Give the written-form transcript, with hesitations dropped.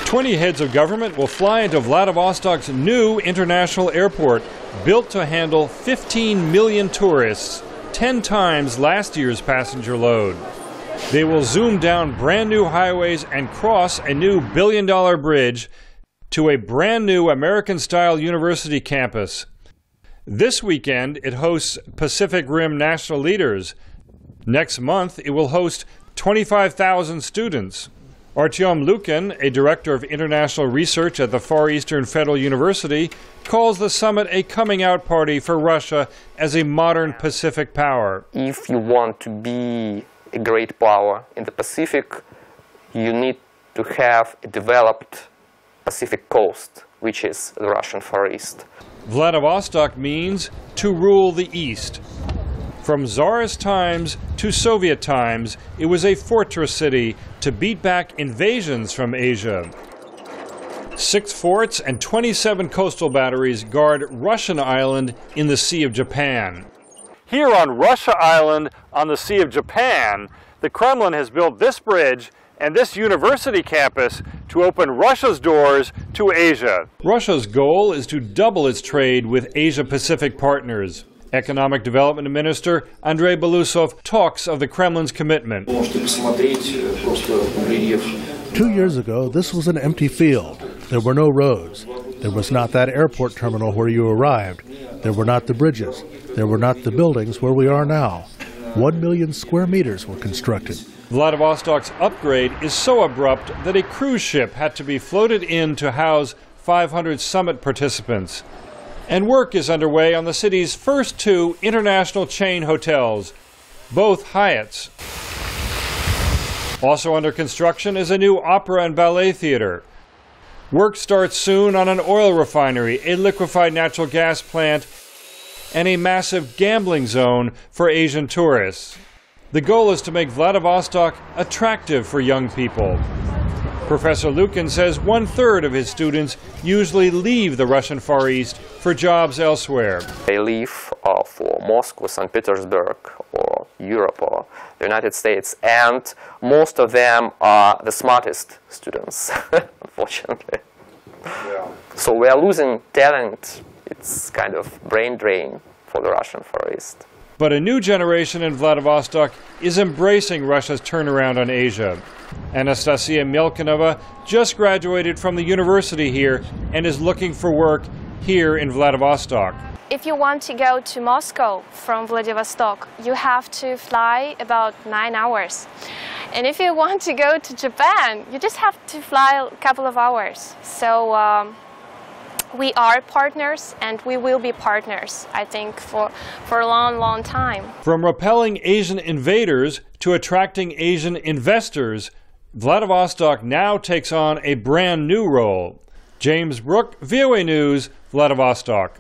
20 heads of government will fly into Vladivostok's new international airport, built to handle 15 million tourists, 10 times last year's passenger load. They will zoom down brand new highways and cross a new billion-dollar bridge to a brand new American-style university campus. This weekend, it hosts Pacific Rim national leaders. Next month, it will host 25,000 students. Artyom Lukin, a director of international research at the Far Eastern Federal University, calls the summit a coming-out party for Russia as a modern Pacific power. If you want to be a great power in the Pacific, you need to have a developed Pacific coast, which is the Russian Far East. Vladivostok means to rule the East. From Tsarist times to Soviet times, it was a fortress city to beat back invasions from Asia. 6 forts and 27 coastal batteries guard Russian Island in the Sea of Japan. Here on Russia Island on the Sea of Japan, the Kremlin has built this bridge and this university campus to open Russia's doors to Asia. Russia's goal is to double its trade with Asia-Pacific partners. Economic Development Minister Andrei Belousov talks of the Kremlin's commitment. 2 years ago, this was an empty field. There were no roads. There was not that airport terminal where you arrived. There were not the bridges. There were not the buildings where we are now. 1 million square meters were constructed. Vladivostok's upgrade is so abrupt that a cruise ship had to be floated in to house 500 summit participants. And work is underway on the city's first 2 international chain hotels, both Hyatts. Also under construction is a new opera and ballet theater. Work starts soon on an oil refinery, a liquefied natural gas plant, and a massive gambling zone for Asian tourists. The goal is to make Vladivostok attractive for young people. Professor Lukin says 1/3 of his students usually leave the Russian Far East for jobs elsewhere. They leave for Moscow, St. Petersburg, or Europe, or the United States, and most of them are the smartest students, unfortunately. Yeah. So we are losing talent. It's kind of brain drain for the Russian Far East. But a new generation in Vladivostok is embracing Russia's turnaround on Asia. Anastasia Melnikova just graduated from the university here and is looking for work here in Vladivostok. If you want to go to Moscow from Vladivostok, you have to fly about 9 hours. And if you want to go to Japan, you just have to fly a couple of hours. So we are partners, and we will be partners, I think, for a long, long time. From repelling Asian invaders to attracting Asian investors, Vladivostok now takes on a brand new role. James Brooke, VOA News, Vladivostok.